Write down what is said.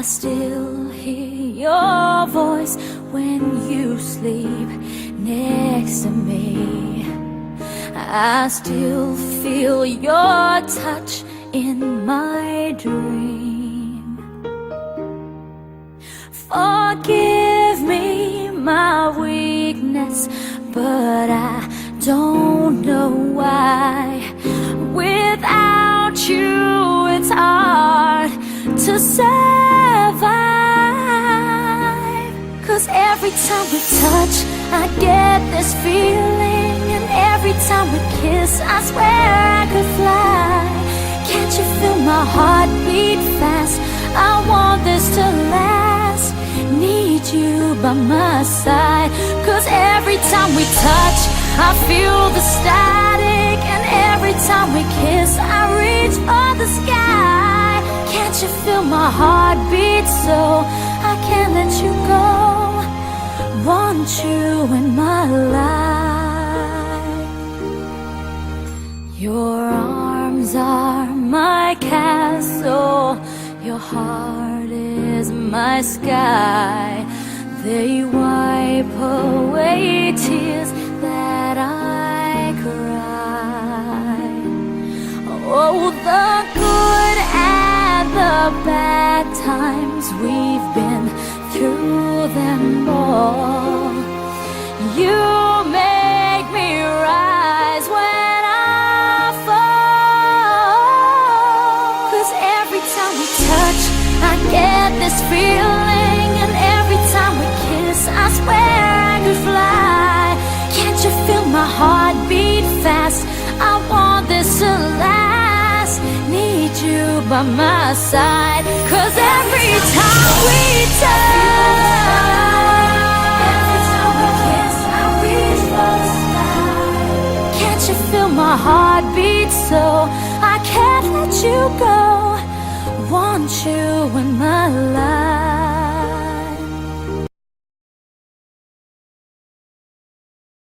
still hear your voice when you sleep next to me. I still feel your touch in my dream. Forgive me my weakness, but I don't know why. Without you, it's hard to survive. 'Cause every time we touch, I get this feeling, and every time we kiss, I swear I could fly. Can't you feel my heart beat fast? I want this to last. Need you by my side. 'Cause every time we touch, I feel the static, and every time we kiss, I reach for the sky. Can't you feel my heart beat so I can't let you go? Want you in my life. Your arms are my castle, your heart is my sky. They wipe away tears that I cry. Oh, the good and the bad times, we've been through them all. You make me rise when I fall. 'Cause every time we touch, I get this feeling, and every time we kiss, I swear I could fly. Can't you feel my heart beat fast? I want this to last. Need you by my side. 'Cause every time we touch, every time we kiss, I reach for the sky. Can't you feel my heart beat so I can't let you go? Want you in my life.